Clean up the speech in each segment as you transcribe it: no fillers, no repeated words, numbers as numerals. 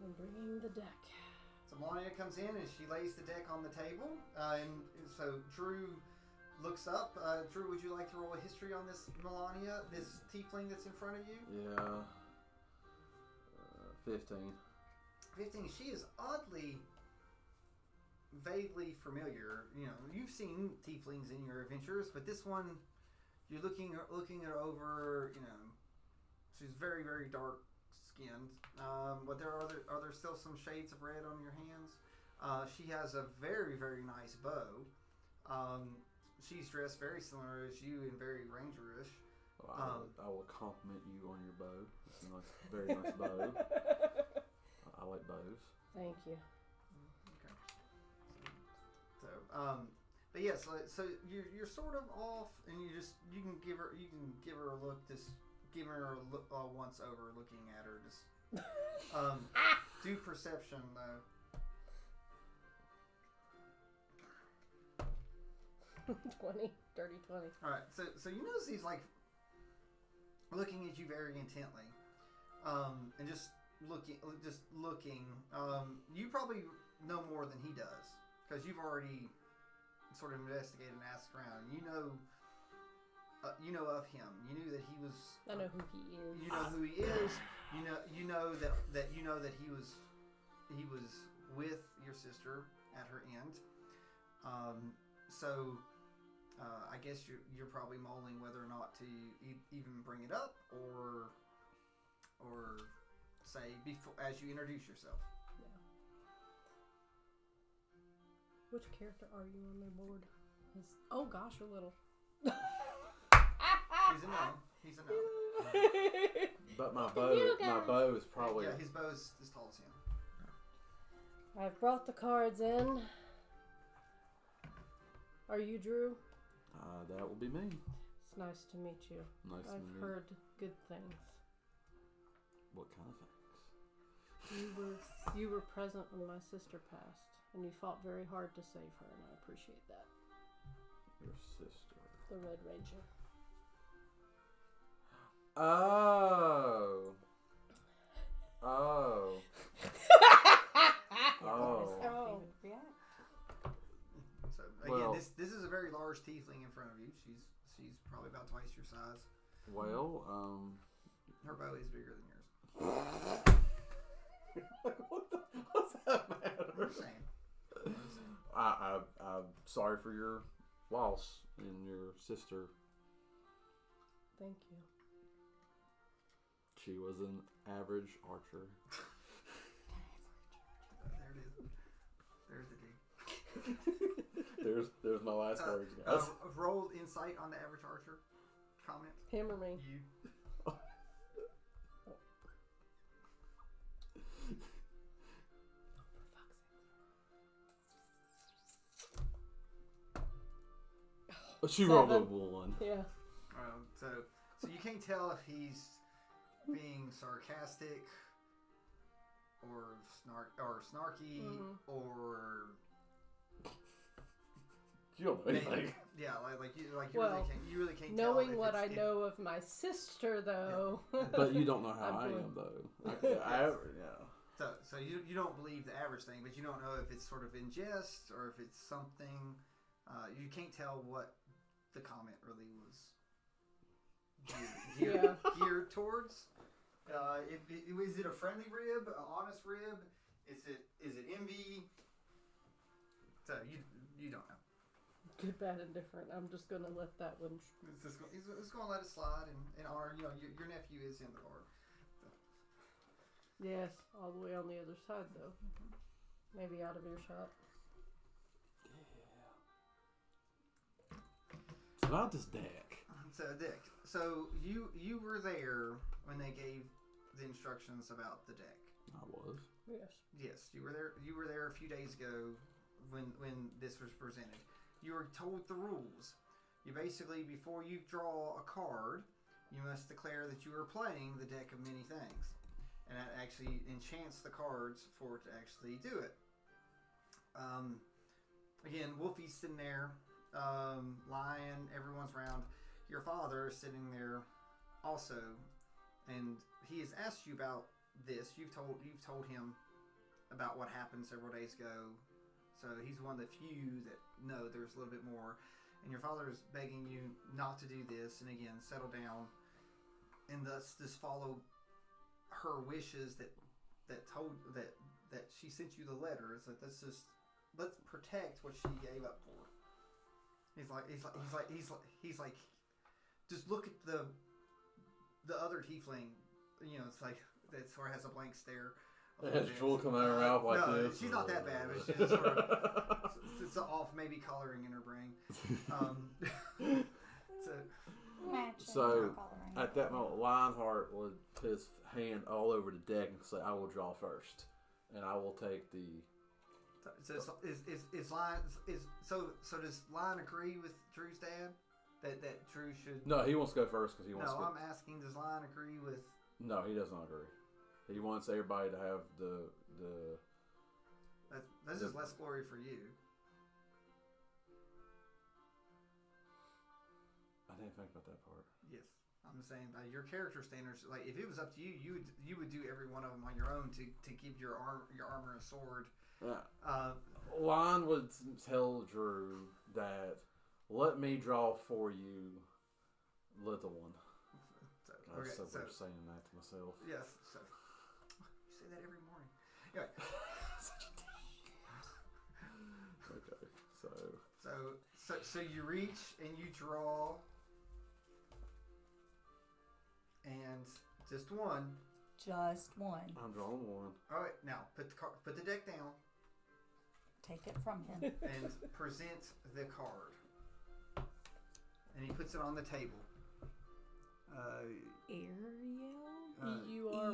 I'm bringing the deck. So Melania comes in and she lays the deck on the table. And so Drew looks up. Drew, would you like to roll a history on this Melania, this tiefling that's in front of you? Yeah. 15. 15. She is oddly, vaguely familiar. You know, you've seen tieflings in your adventures, but this one, you're looking at her over. You know, she's very, very dark skinned. But there are still some shades of red on your hands. She has a very, very nice bow. She's dressed very similar as you and very rangerish. Well, I will compliment you on your bow. It's a nice, very nice bow. I like bows. Thank you. Okay. So, but yeah, so you're sort of off, and you can give her a look. Just give her a look once over, looking at her. Just do perception though. 20, dirty 20. All right, so you notice he's like looking at you very intently, and just looking. You probably know more than he does because you've already sort of investigated and asked around. You know of him. You knew that he was. I know who he is. You know who he is. You know that he was with your sister at her end. So. I guess you're probably mulling whether or not to even bring it up or say before as you introduce yourself. Yeah. Which character are you on their board? Oh gosh, a little. He's a gnome. But my bow is probably his bow is as tall as him. I've brought the cards in. Are you Drew? That will be me. It's nice to meet you. I've heard good things. What kind of things? You were present when my sister passed, and you fought very hard to save her, and I appreciate that. Your sister. The Red Ranger. Oh. Again, this is a very large tiefling in front of you. She's probably about twice your size. Well, her bow is bigger than yours. What's that matter? I'm saying. I'm sorry for your loss and your sister. Thank you. She was an average archer. There it is. There's the dig. There's my last words, guys. Roll insight on the average archer. Comment. Him or me? You. She rolled a 1. Yeah. So you can't tell if he's being sarcastic or snarky or. You don't know anything. Yeah, you really can't. Knowing tell what I know of my sister, though. Yeah. But you don't know how I am, though. Yeah. So you don't believe the average thing, but you don't know if it's sort of in jest or if it's something. You can't tell what the comment really was geared towards. Is it a friendly rib, an honest rib? Is it envy? So you don't know. Good, bad, and different. I'm just gonna let that one. He's gonna let it slide and honor. Your nephew is in the bar. So. Yes, all the way on the other side though. Maybe out of earshot. So about this deck. So you were there when they gave the instructions about the deck. I was. Yes, you were there. You were there a few days ago when this was presented. You were told the rules. You basically, before you draw a card, you must declare that you are playing the deck of many things, and that actually enchants the cards for it to actually do it. Again, Wolfie's sitting there, Lion, everyone's around. Your father is sitting there also, and he has asked you about this. You've told him about what happened several days ago. So he's one of the few that know there's a little bit more. And your father is begging you not to do this, and again, settle down, and thus just follow her wishes that she sent you the letter. It's like let's protect what she gave up for. He's like, just look at the other tiefling. You know, it's like that sort of has a blank stare. It has drool coming out of her mouth like no, this. She's not that bad, but she's sort of it's off maybe coloring in her brain. So at that moment, Lionheart would put his hand all over the deck and say, "I will draw first, and I will take the." So does Lion agree with Drew's dad that Drew should? No, he wants to go first because he wants. No, to I'm asking, does Lion agree with? No, he does not agree. He wants everybody to have the. That's just less glory for you. I didn't think about that part. Yes, I'm saying your character standards. Like, if it was up to you, you would do every one of them on your own to give your armor a sword. Yeah. Lon would tell Drew that, "Let me draw for you, little one." I'm so saying that to myself. Yes. So you say that every morning. Anyway. Okay. So you reach and you draw, and just one. Just one. I'm drawing one. All right. Now put the deck down. Take it from him. And present the card. And he puts it on the table. Ariel? Uryl.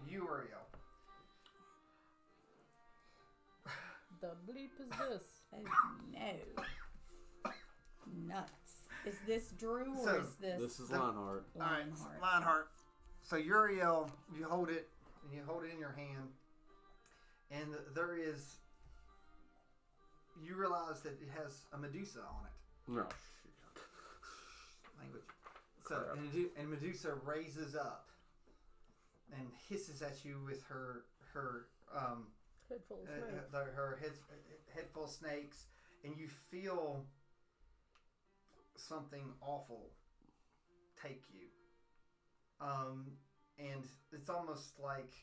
Uriel. The bleep is this? Oh no. Nuts. Is this Drew or is this? This is Lionheart. Lionheart. So Uriel, you hold it in your hand, and there is. You realize that it has a Medusa on it. No. Language. So and Medusa raises up and hisses at you with her Head full of snakes. her head full of snakes, and you feel something awful take you. And it's almost like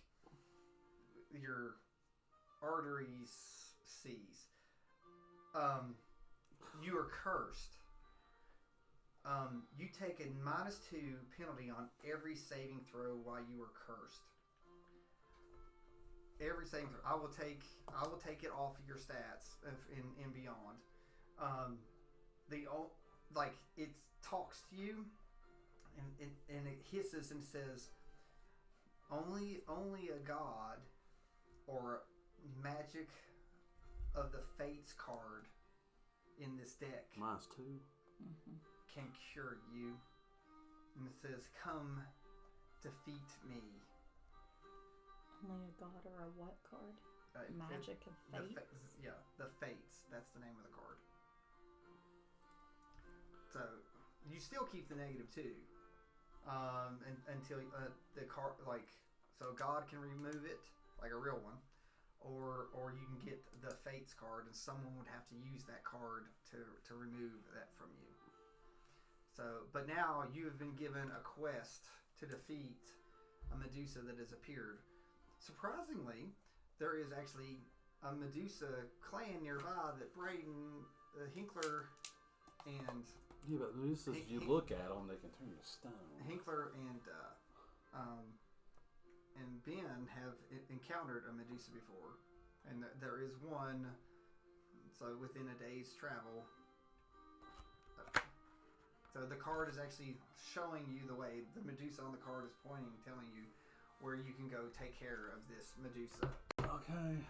your arteries seize. You are cursed. You take a -2 penalty on every saving throw while you are cursed. Every saving throw. I will take it off of your stats and beyond. It talks to you, and it hisses and says, only a god or magic of the fates card in this deck -2 can cure you. And it says, come defeat me. Only a god or a what card? Magic of fates? The fates. That's the name of the card. So you still keep the -2 until the card, so God can remove it like a real one, or you can get the fates card, and someone would have to use that card to remove that from you. So, but now you have been given a quest to defeat a Medusa that has appeared. Surprisingly, there is actually a Medusa clan nearby that Braden, Hinkler, and yeah, but Medusas, you look at them, they can turn to stone. Hinkler and Ben have encountered a Medusa before, and there is one. So within a day's travel. So the card is actually showing you the way. The Medusa on the card is pointing, telling you where you can go take care of this Medusa. Okay.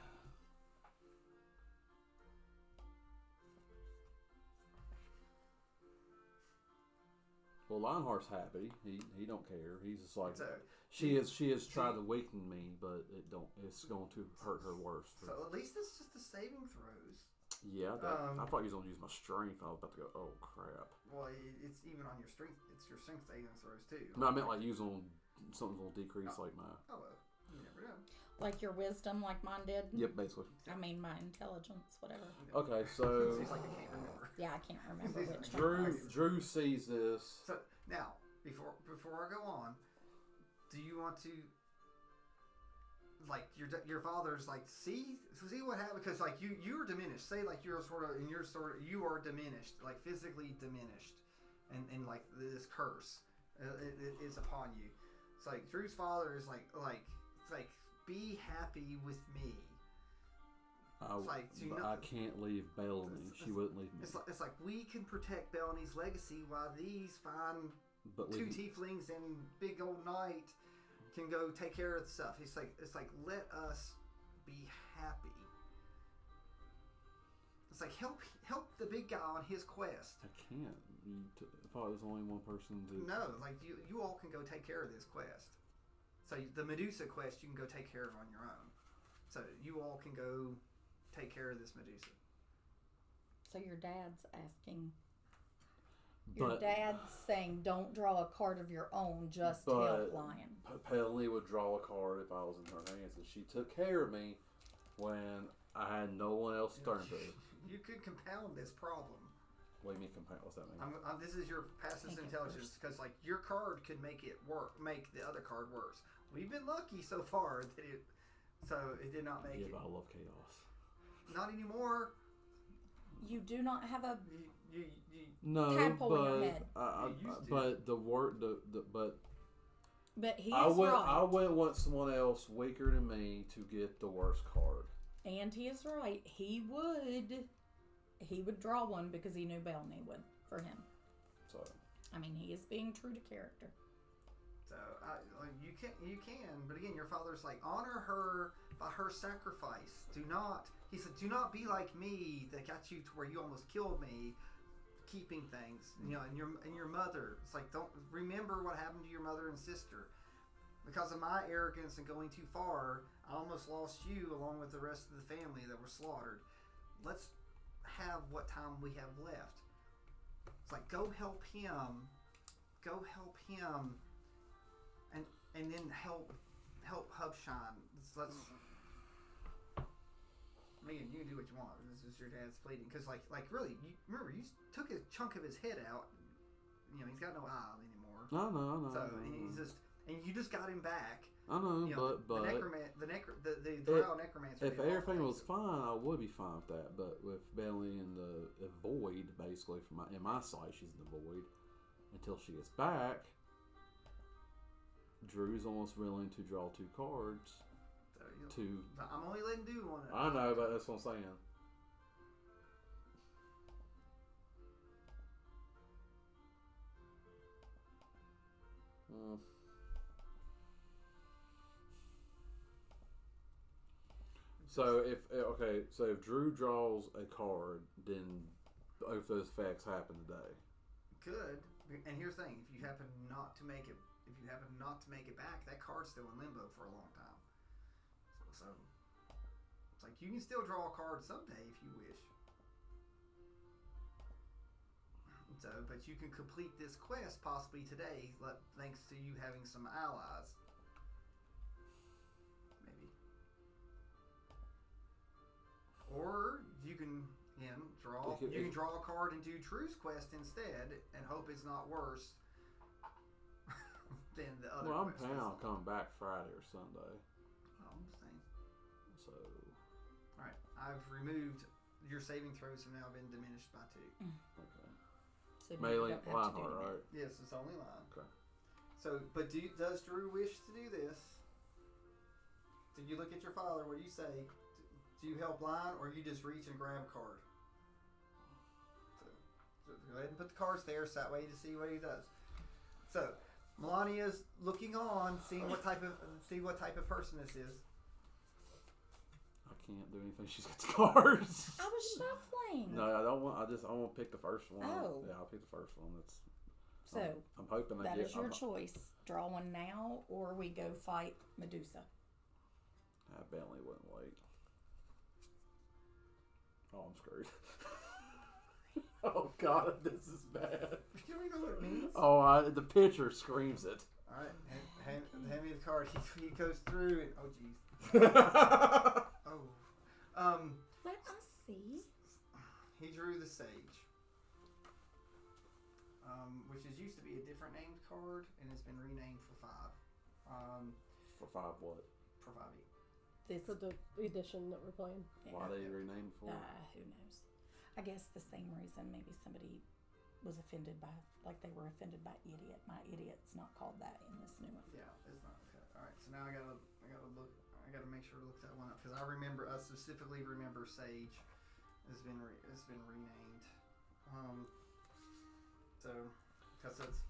Well, Lionheart's happy. He don't care. He's just like, so, she has tried to weaken me, but it's going to hurt her worse. So at least it's just the saving throws. Yeah, I thought you was going to use my strength. I was about to go, oh crap. Well, it's even on your strength. It's your strength saving throws too. No, I meant like use on something will decrease like my. Oh well. You never know. Like your wisdom, like mine did? Yep, basically. I mean, my intelligence, whatever. Okay, so Seems like I can't remember. Yeah, I can't remember which one it was. Drew sees this. So now, before I go on, do you want to, like, your father's like see what happened, because like you're diminished. Say like you are diminished, like physically diminished, and like this curse is upon you. It's like Drew's father is like it's like, be happy with me. I can't leave Bellamy. She wouldn't leave me. It's like we can protect Bellamy's legacy while these fine two tieflings and big old knight can go take care of the stuff. It's like let us be happy. It's like help the big guy on his quest. I can't. I thought it was only one person to. No, like you all can go take care of this quest. So the Medusa quest you can go take care of on your own. So you all can go take care of this Medusa. So your dad's asking. Your dad's saying, don't draw a card of your own, just help Lion. Pelly would draw a card if I was in her hands, and she took care of me when I had no one else to turn to. You could compound this problem. What do you mean compound? What's that mean? This is your passive intelligence, because like your card could make the other card worse. We've been lucky so far that it did not make it. Yeah, but I love chaos. Not anymore. You do not have a no, tadpole in your head. But he is right. I wouldn't want someone else weaker than me to get the worst card. And he is right. He would draw one because he knew Bellamy would for him. So I mean, he is being true to character. So you can, but again, your father's like, honor her by her sacrifice. He said, do not be like me that got you to where you almost killed me, keeping things. You know, and your mother. It's like, don't remember what happened to your mother and sister. Because of my arrogance and going too far, I almost lost you along with the rest of the family that were slaughtered. Let's have what time we have left. It's like, go help him, and then help Hubshine. Let's. Man, you can do what you want. This is your dad's pleading, because like really, you remember you took a chunk of his head out. You know, he's got no eye anymore. I know. So and you just got him back. I know, you know, but the drow necromancer. If everything was fine, I would be fine with that. But with Belly in the void, basically, in my sight, she's in the void until she gets back. Drew's almost willing to draw 2 cards. I'm only letting do one. I know, but that's what I'm saying. So if Drew draws a card, then both those effects happen today. Good. And here's the thing: if you happen not to make it back, that card's still in limbo for a long time. So it's like you can still draw a card someday if you wish. So, but you can complete this quest possibly today, thanks to you having some allies. Maybe. Or you can draw a card and do True's quest instead, and hope it's not worse than the other. Well, I'm planning on coming back Friday or Sunday. I'm just saying. So. All right, I've removed your saving throws have now been diminished by 2. Okay. So Mainly Lionheart, right? Yes, it's only Lion. Okay. So, but does Drew wish to do this? Do you look at your father? What do you say? Do you help Lion, or you just reach and grab a card? So go ahead and put the cards there, so that way to see what he does. So Melania's looking on, seeing what type of person this is. I can't do anything. She's got the cards. I was shuffling. No, I don't want. I want to pick the first one. Oh. Yeah, I'll pick the first one. So I'm hoping that is your choice. Draw one now, or we go fight Medusa. I Bentley wouldn't wait. Oh, I'm screwed. Oh God, this is bad. You don't even know what it means. Oh, the picture screams it. All right, hand me the card. He goes through and oh jeez. Let us see. He drew the Sage, which is used to be a different named card and has been renamed for 5. For 5 what? For 5e. This, For the edition that we're playing. Why they renamed for? who knows? I guess the same reason maybe somebody was offended by, like they were offended by idiot. My idiot's not called that in this new one. Yeah, it's not okay. All right, so now I gotta make sure to look that one up because I specifically remember Sage has been renamed. So because it's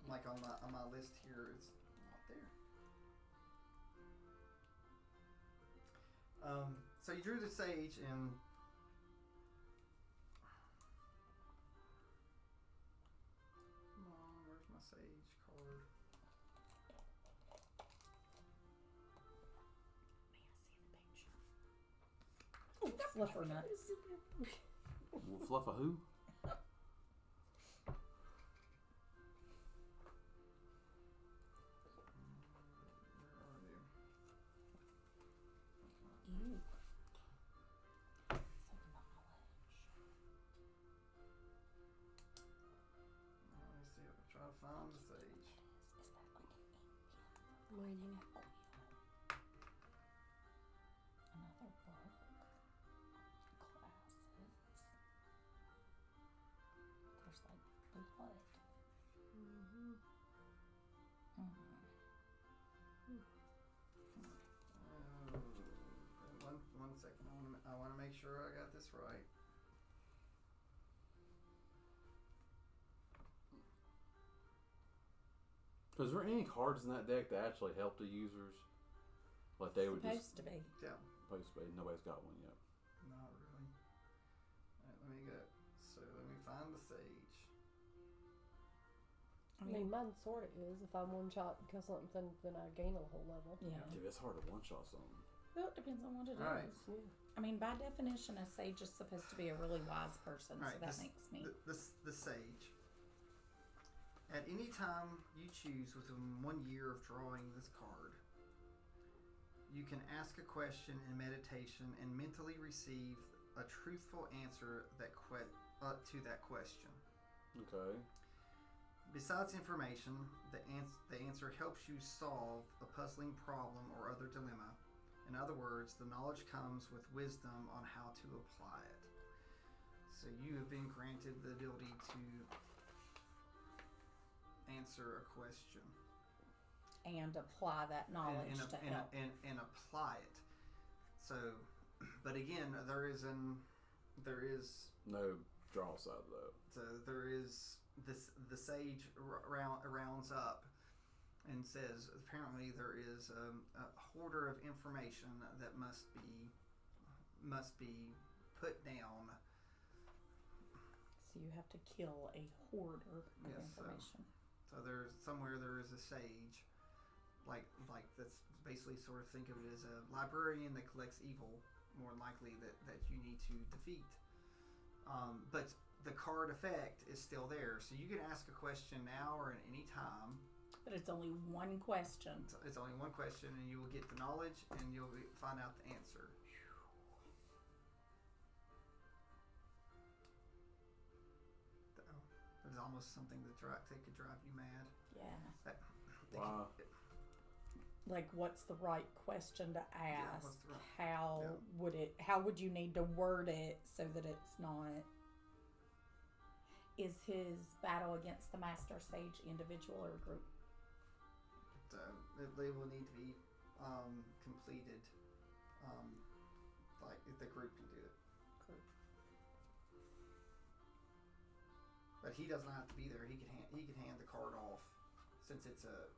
like on my list here, it's not there. So you drew the Sage and. Where's my Sage card? May I see the picture? Fluffer nuts. Fluff a who? Ew. Let me see. I'll try to find the Sage. Is that like an Mining. another book? Classes. There's like blood. Mm-hmm. One second. I want to make sure I got this right. Is there any cards in that deck that actually help the users? Like they would just Supposed to be. Yeah. supposed to be. Nobody's got one yet. Not really. Alright, let me find the Sage. I mean, mine sort of is. If I'm one shot because something, then I gain a whole level. Yeah. Dude, it's hard to one shot something. Well, it depends on what it is. Alright. Yeah. I mean, by definition, a sage is supposed to be a really wise person, Alright, so that makes me. The Sage. At any time you choose within 1 year of drawing this card, you can ask a question in meditation and mentally receive a truthful answer to that question. Okay. Besides information, the answer helps you solve a puzzling problem or other dilemma. In other words, the knowledge comes with wisdom on how to apply it. So you have been granted the ability to answer a question. And apply that knowledge to help. And apply it. So, but again, there is No draw side of that. so there is this. The Sage rounds up and says apparently there is a hoarder of information that must be put down. So you have to kill a hoarder of Yes, information. So there is a sage, like that's basically sort of think of it as a librarian that collects evil, more likely that you need to defeat. But the card effect is still there, so you can ask a question now or at any time. But it's only one question. It's only one question, and you will get the knowledge, and you'll find out the answer. It's almost something that could drive you mad. Yeah. Wow. Like, what's the right question to ask? what's the right- How would you need to word it so that it's not? Is his battle against the Master Sage individual or group? So they will need to be completed. Like if the group can do it. Group. But he doesn't have to be there. He can hand the card off since it's a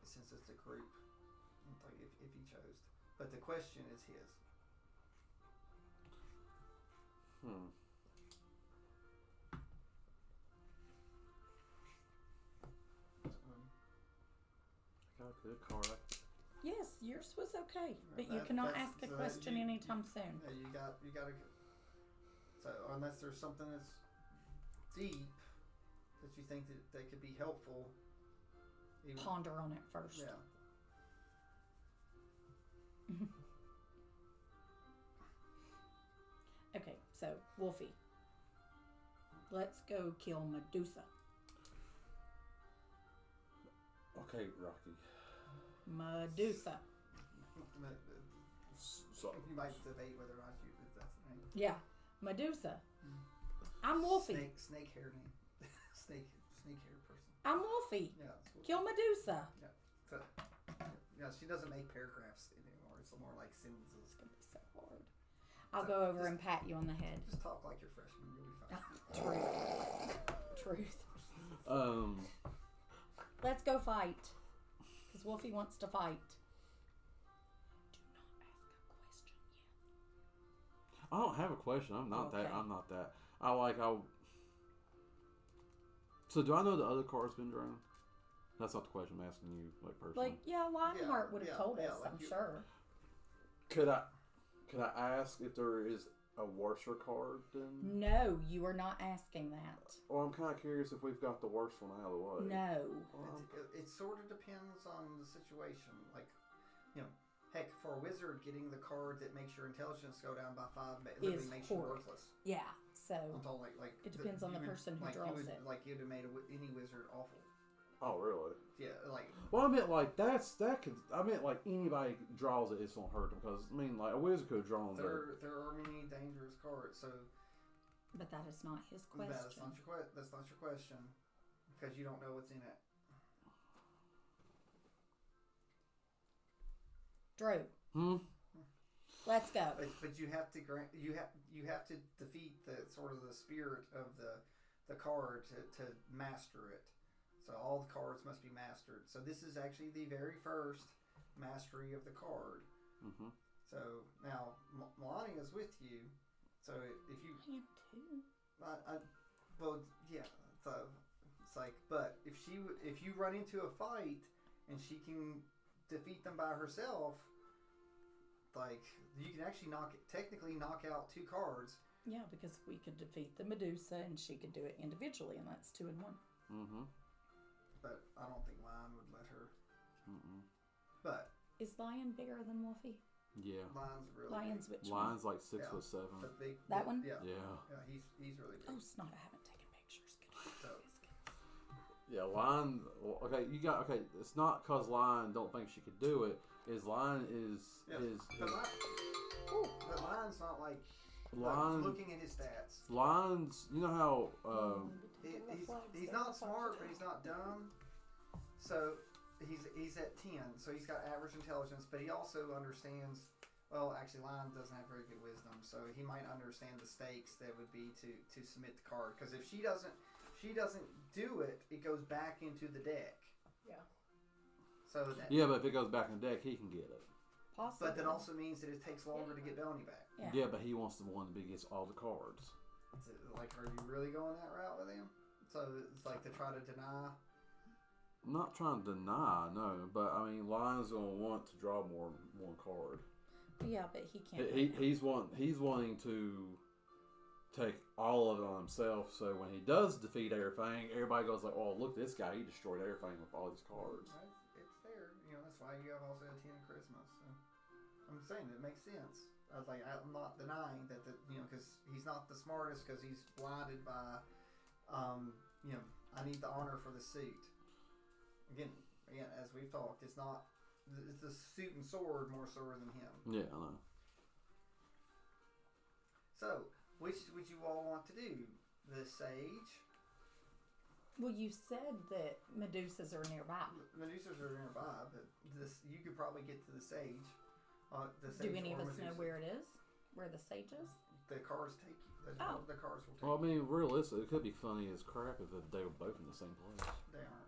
group. Like if he chose. But the question is his. Got a good card. Yes, yours was okay, but you That- cannot that's- ask a so that question you- anytime soon. Yeah, you gotta. So unless there's something that's deep that you think that could be helpful. Ponder on it first. Yeah. Okay, so Wolfie, let's go kill Medusa. Okay, Rocky. Medusa. So, You might debate whether or not that's the name. Yeah, Medusa. I'm Wolfie. Snake hair name. snake hair person. I'm Wolfie. Yeah. Kill Medusa. Yeah. So, yeah, she doesn't make paragraphs anymore. It's more like sentences. It's gonna be so hard. I'll go over and pat you on the head. Just talk like you're freshman. You'll be fine. Truth. Let's go fight. Because Wolfie wants to fight. Do not ask a question yet. I don't have a question. I'm not Okay. that. I'm not that. So do I know the other card's been drawn? That's not the question I'm asking you, like personally. Like, yeah, Lionheart would have told us, like I'm sure. Could I ask if there is a worser card then? No, you are not asking that. Well, I'm kind of curious if we've got the worst one out of the way. No. It sort of depends on the situation. Like, heck, for a wizard, getting the card that makes your intelligence go down by 5 literally makes you worthless. Yeah, so I'm talking like it depends on the person who draws it. Like you'd have made any wizard awful. Oh, really? Yeah, like. Well, I meant like I meant like anybody draws it, it's gonna hurt them because I mean like a wizard could have drawn There are many dangerous cards, so. But that is not his question. That's not your question, because you don't know what's in it. Drew. Let's go. But you have to you have to defeat the sort of the spirit of the card to master it. So all the cards must be mastered. So this is actually the very first mastery of the card. Mm-hmm. So now Melania is with you. So if you, I am too. well, yeah. So it's like, but if you run into a fight and she can defeat them by herself, like you can actually technically knock out 2 cards. Yeah, because we could defeat the Medusa and she could do it individually, and that's 2 and 1. Mm-hmm. But I don't think Lion would let her. Mm-mm. But is Lion bigger than Wolfie? Yeah. Lion's really Lion's big. which Lion's one? like 6'7". That one? Yeah. Yeah. Yeah, he's really big. Oh, snot! I haven't taken pictures. So, Yeah, Lion. Okay, you got okay. It's not because Lion don't think she could do it. Is Lion is. But Lion's not like. Lion. Looking at his stats. Lion's. You know how. He's not smart, but he's not dumb. So he's at 10. So he's got average intelligence, but he also understands. Well, actually, Lion doesn't have very good wisdom, so he might understand the stakes that would be to submit the card. Because if she doesn't do it, it goes back into the deck. Yeah. So that, Yeah, but if it goes back in the deck, he can get it. Possibly. but that also means that it takes longer to get Belny back. Yeah. Yeah, but he wants the one that gets all the cards. Like, are you really going that route with him? So it's like to try to deny. I'm not trying to deny, no, but I mean, Lion's gonna want to draw one card. Yeah, but he can't. He's wanting to take all of it on himself. So when he does defeat everything, everybody goes like, "Oh, look, this guy! He destroyed everything with all these cards." It's there. That's why you have also a 10 Christmas. So I'm saying it makes sense. I'm not denying that because he's not the smartest because he's blinded by, I need the honor for the suit. Again, as we've talked, it's the suit and sword more so than him. Yeah, I know. So, which would you all want to do? The sage? Well, you said that Medusas are nearby. Medusas are nearby, but you could probably get to the sage. Do any of us know where it is? Where the sage is? The cars take you. The cars will take Well, I mean, realistically, it could be funny as crap if they were both in the same place. They aren't.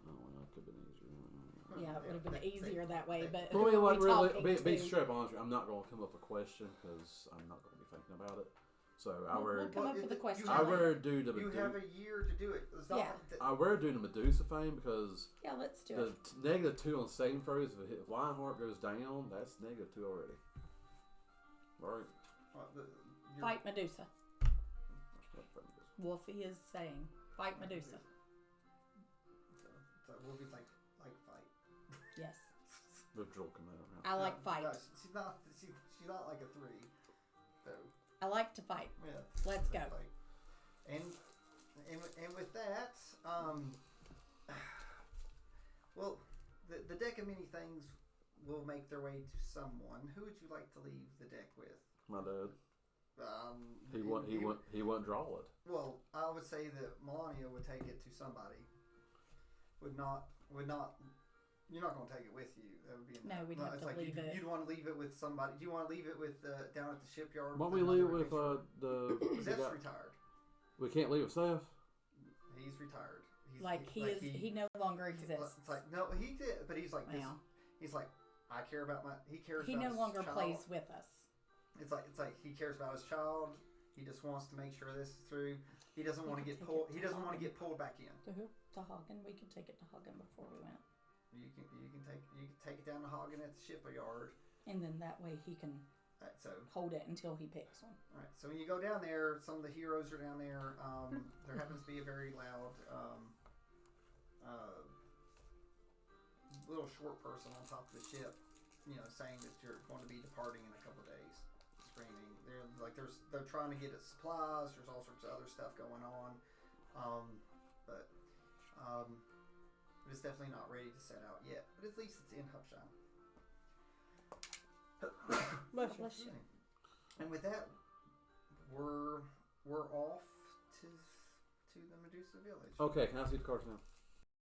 Oh, well, that could have been easier. Yeah, it would have been easier that way, but Well, who are we really, talking be to? straight up honest, I'm not going to come up with a question because I'm not going to be thinking about it. So I We'll come up with a question. I rather do the You have a year to do it. I rather do the Medusa thing because Yeah, let's do the it. -2 on saving throws. If Lionheart goes down, that's -2 already. Right. Fight Medusa. Wolfie is saying, fight Medusa. So Wolfie's like fight. Yes. The drill coming around. I like fight. No, she's not. She's not like a 3. Though. I like to fight. Yeah. Let's go. Fight. And with that, well, the deck of many things will make their way to someone. Who would you like to leave the deck with? My dad. He you- wouldn't draw it. Well, I would say that Melania would take it to somebody. Would not. You're not going to take it with you. That would be No, we'd have to leave it. You'd want to leave it with somebody. Do you want to leave it with down at the shipyard? Why don't we leave it with the Zeph's guy? retired. We can't leave it with Seth. He's retired. He no longer exists. It's like no, he did, but he's like this. Now. He's like I care about my. He cares. He about no his longer child. plays with us. It's like he cares about his child. He just wants to make sure this is through. He doesn't want to get pulled. He doesn't want to get pulled back in. To who? To Hagen. We could take it to Hagen before we went, You can take it down to Hagen at the shipyard. and then that way he can So hold it until he picks one. all right. So when you go down there, some of the heroes are down there. There happens to be a very loud, little short person on top of the ship. You know, saying that you're going to be departing in a couple of days. Screaming. They're trying to get us supplies. There's all sorts of other stuff going on. But it's definitely not ready to set out yet. But at least it's in Hubshine. Bless you. And with that, we're off to the Medusa village. Okay, can I see the cards now?